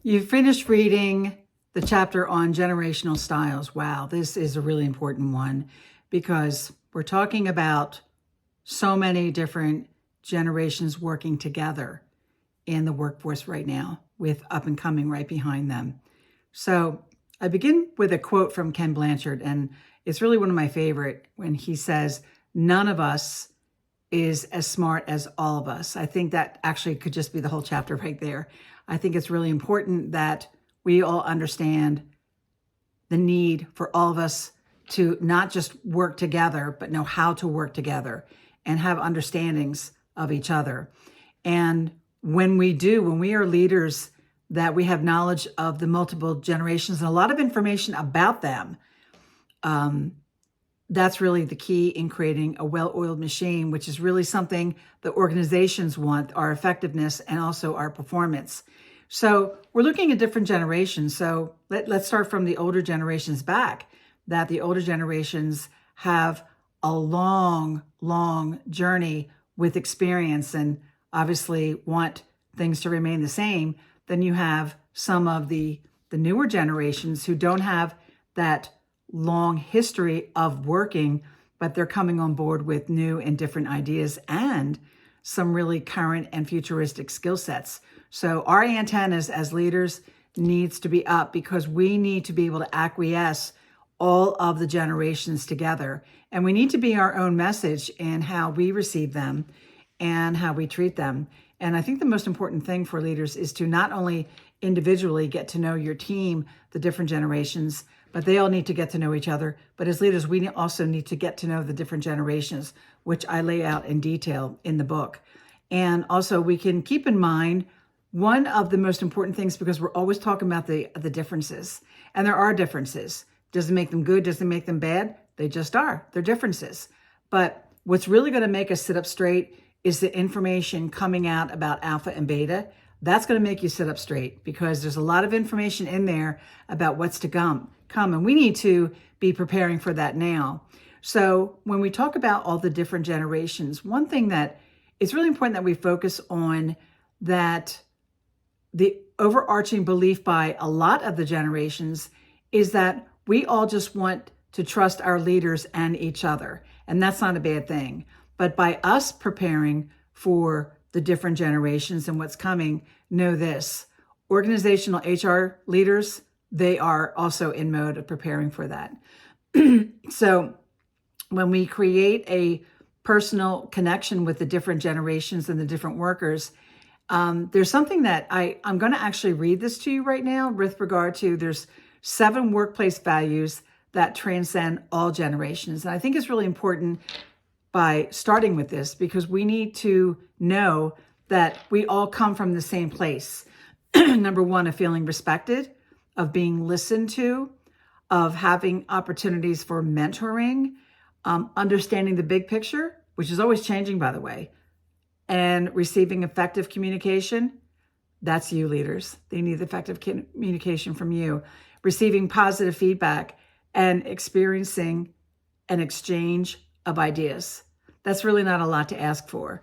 You finished reading the chapter on generational styles. Wow, this is a really important one because we're talking about so many different generations working together in the workforce right now with up and coming right behind them. So I begin with a quote from Ken Blanchard, and it's really one of my favorite when he says, "None of us is as smart as all of us." I think that actually could just be the whole chapter right there. I think it's really important that we all understand the need for all of us to not just work together, but know how to work together and have understandings of each other. And when we are leaders, that we have knowledge of the multiple generations and a lot of information about them, that's really the key in creating a well-oiled machine, which is really something that organizations want, our effectiveness and also our performance. So we're looking at different generations. So let's start from the older generations back, that the older generations have a long, long journey with experience and obviously want things to remain the same. Then you have some of the newer generations who don't have that long history of working, but they're coming on board with new and different ideas and some really current and futuristic skill sets. So our antennas as leaders needs to be up because we need to be able to acquiesce all of the generations together. And we need to be our own message in how we receive them and how we treat them. And I think the most important thing for leaders is to not only individually get to know your team, the different generations, but they all need to get to know each other. But as leaders, we also need to get to know the different generations, which I lay out in detail in the book. And also we can keep in mind one of the most important things, because we're always talking about the differences, and there are differences. Doesn't make them good, doesn't make them bad. They just are. They're differences. But what's really going to make us sit up straight is the information coming out about alpha and beta. That's going to make you sit up straight because there's a lot of information in there about what's to come. And we need to be preparing for that now. So when we talk about all the different generations, one thing that it's really important that we focus on, that the overarching belief by a lot of the generations is that we all just want to trust our leaders and each other. And that's not a bad thing. But by us preparing for the different generations and what's coming, know this: organizational HR leaders, they are also in mode of preparing for that. So when we create a personal connection with the different generations and the different workers, there's something that I'm going to actually read this to you right now with regard to, there's 7 workplace values that transcend all generations. And I think it's really important by starting with this because we need to know that we all come from the same place. Number one, of feeling respected, of being listened to, of having opportunities for mentoring, understanding the big picture, which is always changing, by the way, and receiving effective communication. That's you, leaders. They need effective communication from you. Receiving positive feedback and experiencing an exchange of ideas. That's really not a lot to ask for.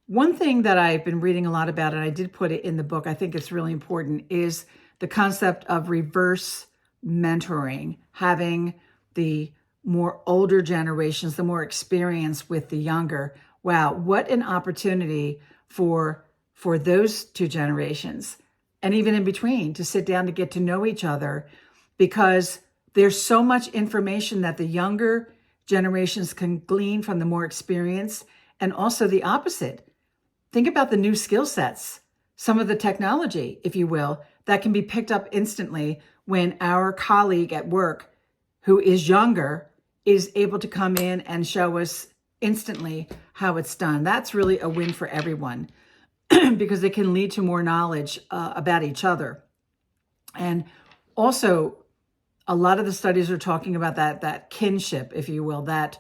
One thing that I've been reading a lot about, and I did put it in the book, I think it's really important, is the concept of reverse mentoring, having the more older generations, the more experience with the younger. Wow, what an opportunity for those two generations, and even in between, to sit down to get to know each other, because there's so much information that the younger generations can glean from the more experienced, and also the opposite. Think about the new skill sets, some of the technology, if you will, that can be picked up instantly when our colleague at work who is younger is able to come in and show us instantly how it's done. That's really a win for everyone because it can lead to more knowledge about each other. And also, a lot of the studies are talking about that kinship, if you will, that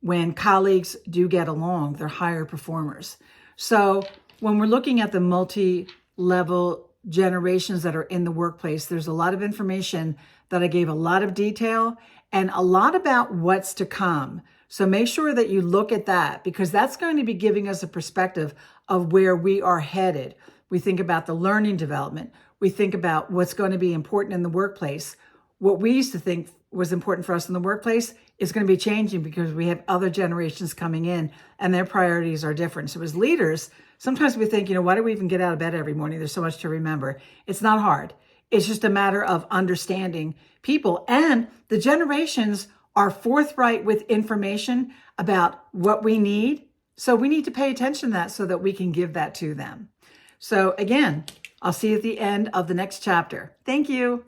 when colleagues do get along, they're higher performers. So when we're looking at the multi-level generations that are in the workplace, there's a lot of information that I gave a lot of detail and a lot about what's to come. So make sure that you look at that because that's going to be giving us a perspective of where we are headed. We think about the learning development. We think about what's going to be important in the workplace. What we used to think was important for us in the workplace is going to be changing because we have other generations coming in and their priorities are different. So as leaders, sometimes we think, why do we even get out of bed every morning? There's so much to remember. It's not hard. It's just a matter of understanding people, and the generations are forthright with information about what we need. So we need to pay attention to that so that we can give that to them. So again, I'll see you at the end of the next chapter. Thank you.